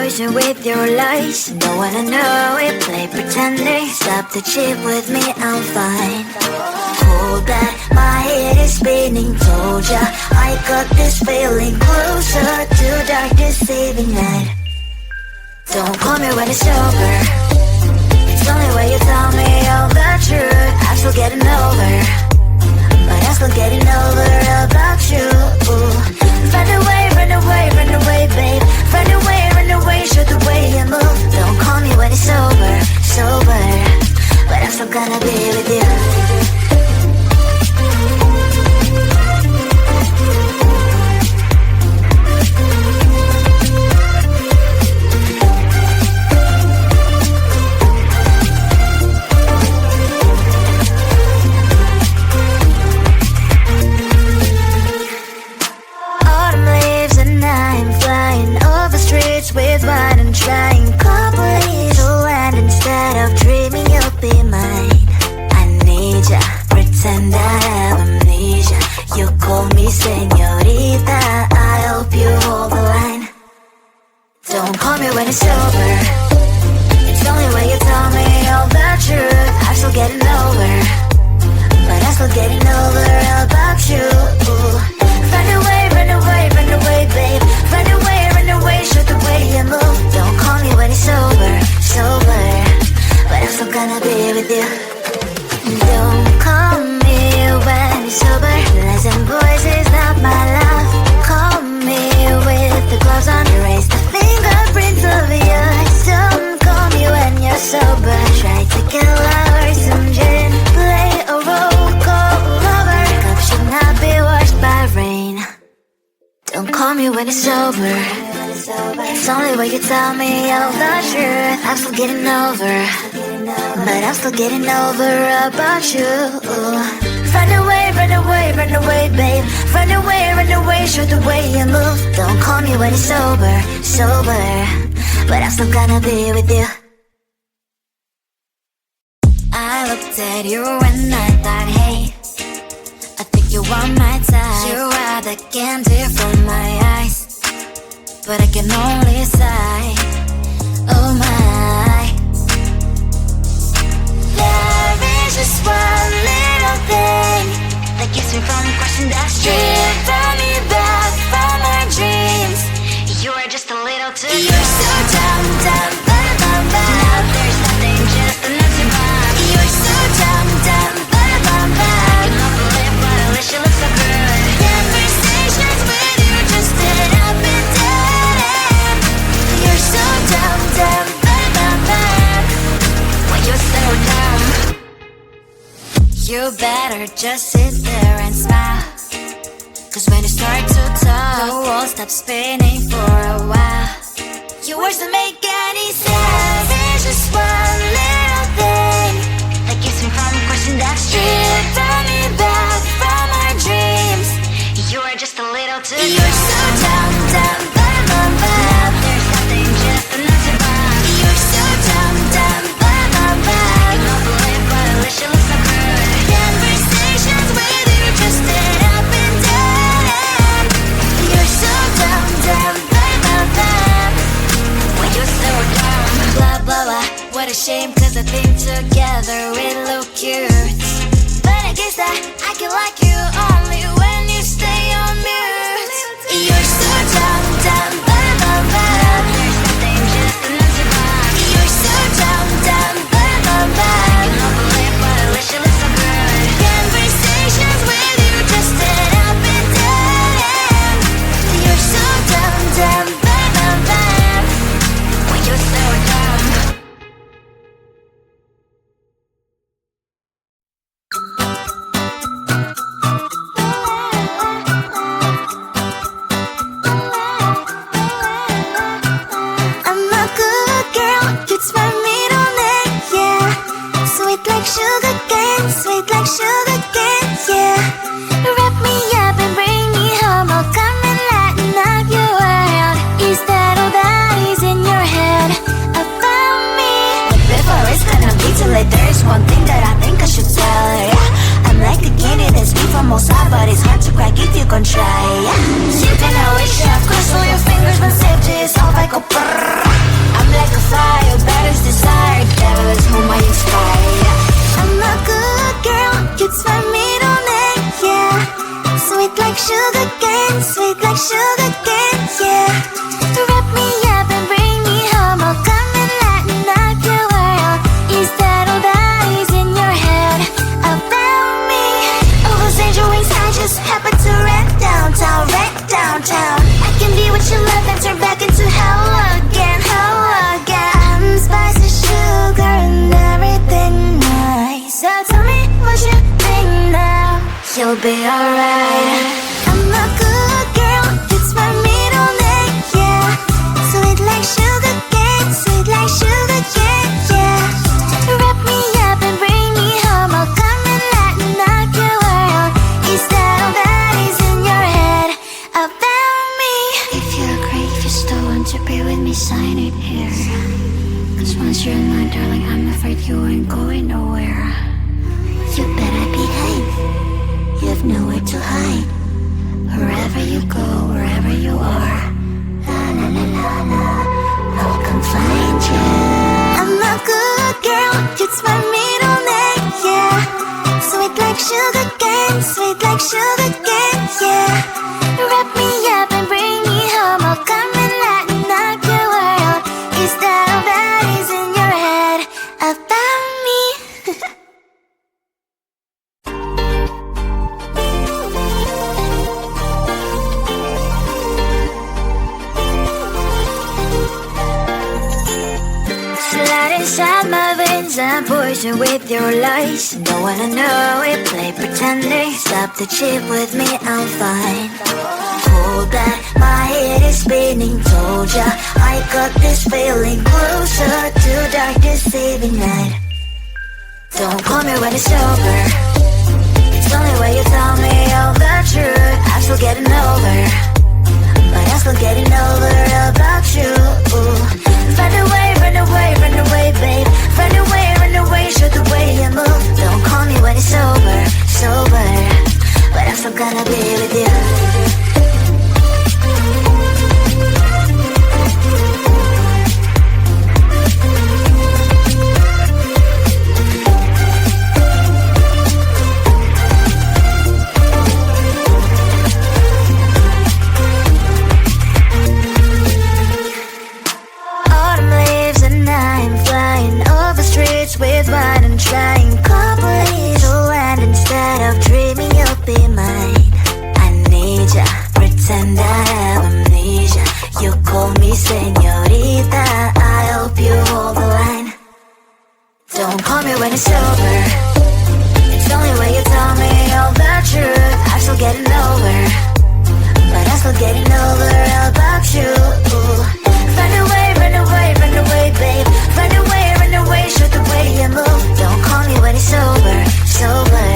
poison with your lies. Don't wanna know it, play pretending. Stop the cheat with me, I'm fine. Hold back, my head is spinning. Told ya, I got this feeling. Closer to dark deceiving night. Don't call me when it's over. It's only when you tell me all the truth. I'm still getting over, but I'm still getting over about you. Run away, run away, run away, babe. Run away, show the way you move. Don't call me when it's over, sober, but I'm still gonna be with you. With what I'm trying, complete to land instead of dreaming you'll be mine. I need ya, pretend I have amnesia. You call me señorita, I hope you hold the line. Don't call me when it's over. It's only when you tell me all the truth. I'm still getting over, but I'm still getting over about you. Run away, run away, run away, babe. Run away, show the way you move. Don't call me when it's over, sober, but I'm still gonna be with you. Don't call me when it's over. Lies and boys is not my love. Call me with the gloves on. Erase the fingerprints of yours. Don't call me when you're sober. Try to get lower, some gin. Play a role, call lover. Cup should not be washed by rain. Don't call me when it's over. It's only when you tell me all the truth. I'm still getting over, but I'm still getting over about you. Run away, run away, run away, babe. Run away, show the way you move. Don't call me when it's over, sober, but I'm still gonna be with you. I looked at you and I thought, hey, I think you are my type. You are the candy from my eyes, but I can only sigh, oh my. There is just one little thing that keeps me from crossing that street. Drive me back from my dreams. You are just a little too young. You're so dumb, dumb, bum, bum, bum. Now there's nothing, just enough to bomb. You're so dumb, dumb, bum, bum, bum. You love to live, but at least you look so good. Conversations with you just end up in dead. You're so dumb, dumb, bum, bum, bum. Why you're so dumb? You better just sit there and smile, cause when you start to talk, the world stops spinning for a while. Your words don't make any sense. There's just one little thing that keeps me from crossing that street. Turn me back from my dreams. You are just a little too young. You're so dumb, dumb, bum, bum, bum. There's nothing, just enough to bomb. You're so dumb, dumb, bum, bum, bum. You don't believe, but at least you look so good. Conversations with you just end up in dead end. You're so dumb, dumb, bum, bum, bum. When you're so dumb. Blah, blah, blah. What a shame, cause I think together we look cute. But I guess that I can like you only when you stay on mute. You're so dumb, dumb, bum, bum, bum. There's nothing, just enough to bomb. You're so dumb, dumb, bum, bum, bum. You don't believe, but at least you look so good. Conversations with you just end up in dead end. You're so dumb, dumb, bum, bum, bum. When you're so dumb. Sugar cane, sweet like sugar cane, yeah. Wrap me up and bring me home. I'll come and lighten up your world. Is that all that is in your head about me? But before it's gonna be too late, there's one thing that I think I should tell her, yeah. I'm like the candy that's made from Mosa, but it's hard to crack if you can try, yeah. You can always shove, cross all your fingers when safety is off. I go brrrr. like a fire, battles desire, devil is whom I inspire, yeah. I'm a good girl, it's my middle name, yeah. Sweet like sugar cane, sweet like sugar cane, yeah. Wrap me up and bring me home, I'll come and lighten up your world. Is that all that is in your head about me? All those angel wings I just happen to wreck downtown, wreck downtown. I can be what you love and turn back into hell again, hell again. Spicy sugar and everything nice. So tell me what you think now. You'll be alright. I'm a good girl, it's my middle name, yeah. Sweet like sugar cane, sweet like sugar cane, yeah. Wrap me up and bring me home, I'll come and lighten up your world. Is that all that is in your head about me? If you agree, if you still want to be with me, sign it here. Cause once you're mine, darling, I'm afraid you ain't going nowhere. You better behave, you have nowhere to hide. Wherever you go, wherever you are, la la la la la, I'll come find you. I'm a good girl, it's my middle name, yeah. Sweet like sugar cane, sweet like sugar cane, yeah. Wrap me up and bring me home, I'll come and lighten up your world. Is that all that is in your head about me? Slide inside my veins and poison with your lies. Don't wanna know it, play pretending. Stop the chip with me, I'm fine. Hold back, my head is spinning. Told ya, I got this feeling closer to dark deceiving night. Don't call me when it's over. It's only when you tell me all the truth. I'm still getting over, but I'm still getting over about you. Run away, run away, run away, babe. Run away, show the way you move. Don't call me when it's over, sober, but I'm still gonna be with you. With wine and trying complete to land. Instead of dreaming you'll be mine, I need ya, pretend I have amnesia. You call me señorita, I hope you hold the line. Don't call me when it's over. It's only when you tell me all the truth. I'm still getting over, but I'm still getting over about you. Run away, run away, run away, babe. Run away, show the way you move. Don't call me when it's over, sober,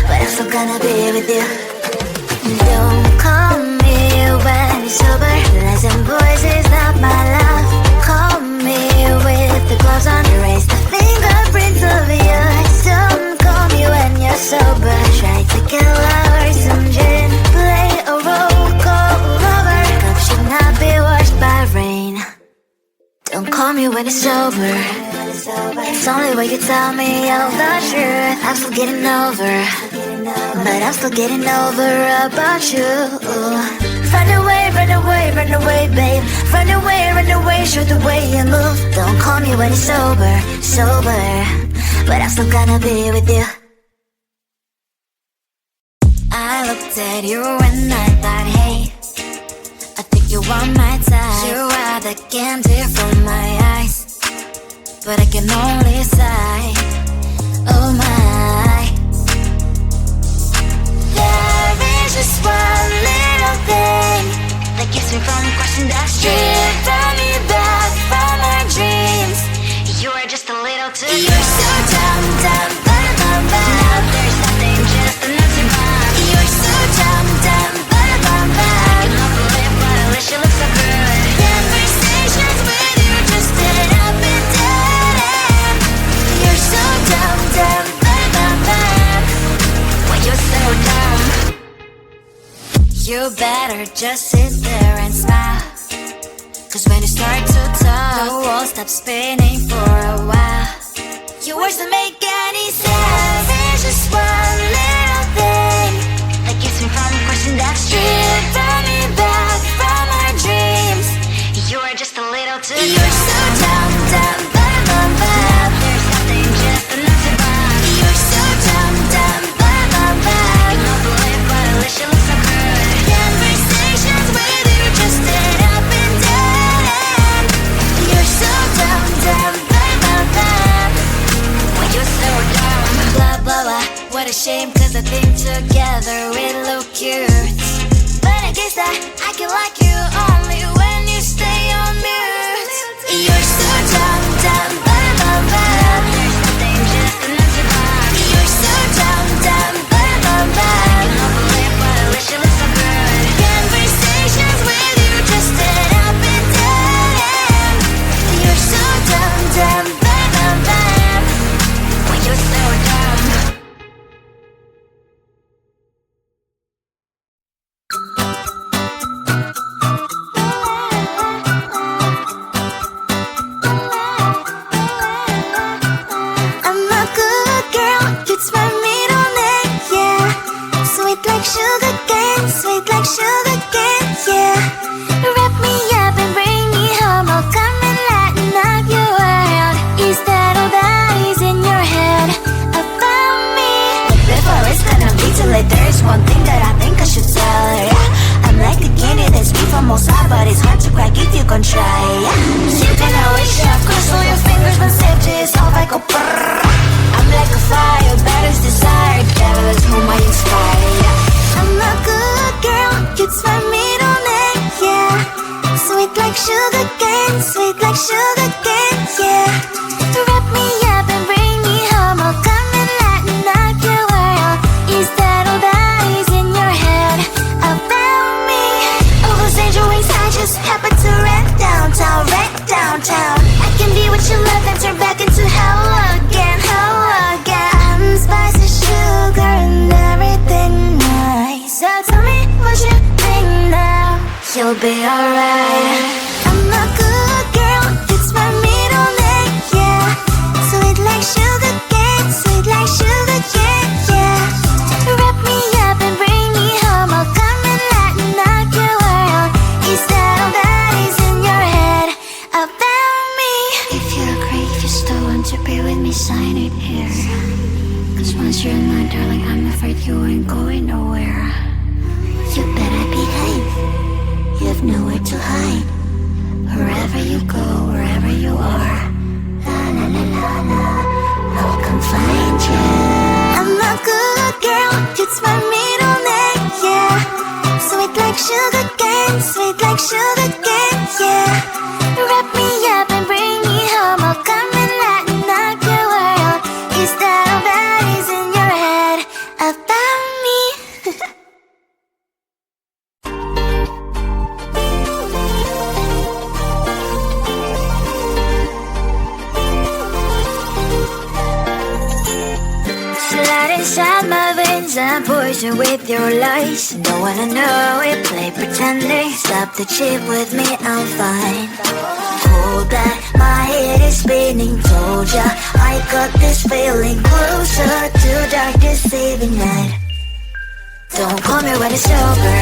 but I'm still gonna be with you. Don't call me when it's over. Listen, boys, is not my love. Call me with the gloves on. Erase the fingerprints of your eyes. Don't call me when you're sober. Try to kill our some gin. Play a role called lover. Cup should not be washed by rain. Don't call me when it's over. It's only when you tell me all the truth. I'm still getting over, but I'm still getting over about you. Run away, run away, run away, babe. Run away, show the way you move. Don't call me when it's over, sober, but I'm still gonna be with you. I looked at you and I thought, hey, I think you want my type. You are the candy from my eyes, but I can only sigh, oh my. There is just one little thing that keeps me from crossing that street. Drive me back from my dreams. You are just a little too good. You're so dumb, dumb, but now there's nothing, just an empty bomb. You're so dumb, dumb, but I cannot believe, but I wish you look so good. Conversations with you just end up in dead end. You're so dumb, dumb, but when you're so dumb, you better just sit there and smile. Cause when you start to talk, the world stops spinning for a while. Your words don't make any sense. There's just one little thing that keeps me from questioning that's driven me back from our dreams. You're just a little too young. You're so dumb, dumb, bum, bum, bum. There's nothing just enough to bomb. You're so dumb, dumb, bum, bum, bum. You don't believe, but at least you look so good. Conversations with you just end up in dead end. You're so dumb, dumb, bum, bum, bum. When you're so dumb. Blah, blah, blah. What a shame, cause I think together we look cute. But I guess that I can like you only when you stay on mute. You're so dumb, dumb, bum, bum, bum. There's nothing just enough to bomb. You're so dumb, dumb, bum, bum, bum. You don't believe, but at least you look so good. Conversations with you just end up in dead end. You're so dumb, dumb, bum, bum, bum. When you're so dumb. I'm a good girl, it's my middle name, yeah. Sweet like sugar cane, sweet like sugar cane, yeah. Wrap me up and bring me home, I'll come and lighten up your world. Is that all that is in your head about me? But before it's gonna be too late, there's one thing that I think I should tell her, yeah. I'm like the candy that's sweet from outside, but it's hard to crack if you can try, yeah. You can always shove, cross all your fingers when safety is off, I go brrrr. I'm like a fire, batter's desire, devil is whom I inspire, yeah. I'm a good girl, it's my middle name, yeah. Sweet like sugar cane, sweet like sugar cane, yeah. Wrap me up and bring me home, I'll come and lighten up your world. Is that all that is in your head about me? Oh, those angel wings, I just happen to wreck downtown, wreck downtown. I can be what you love and turn back into hell again, hell again. Spicy sugar and everything nice. So tell me what you think now. You'll be alright. I'm a good girl, it's my middle name, yeah. Sweet like sugar cane, sweet like sugar cane, yeah. Wrap me up and bring me home, I'll come and lighten up your world. Is that all that is in your head about me? If you agree, just don't want to be with me, sign it here. Cause once you're in line, darling, I'm afraid you ain't going nowhere. You better behave, you have nowhere to hide. Wherever you go, wherever you are, la la la la la, I'll come find you. I'm a good girl, it's my middle name, yeah. Sweet like sugar cane, sweet like sugar cane, yeah. Wrap me up and bring me home, I'll come and lighten up your world. Is that all that is in your head about me? Slide inside my veins and poison with your lies. Don't wanna know it, play pretending. Stop the chip with me, I'm fine. Hold back, my head is spinning. Told ya, I got this feeling closer to dark deceiving night. Don't call me when it's over.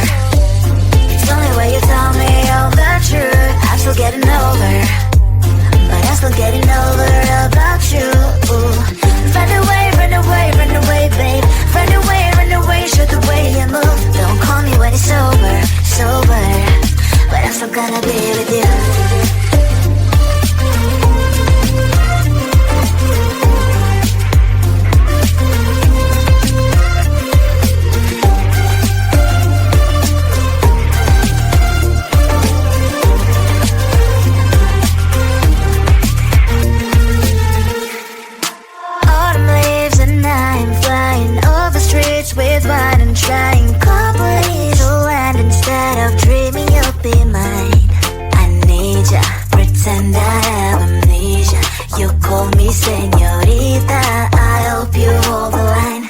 It's only when you tell me all the truth. I'm still getting over, but I'm still getting over about you. Run away, run away, run away, babe. Run away, show the way you move. Don't call me when it's over, sober, but I'm still gonna be with you. With wine and trying companies to land instead of dreaming you'll be mine. I need ya, pretend I have amnesia. You call me señorita, I hope you hold the line.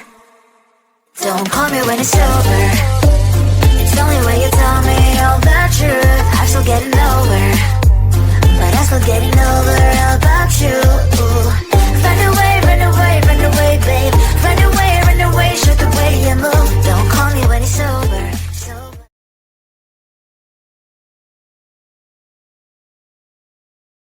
Don't call me when it's over.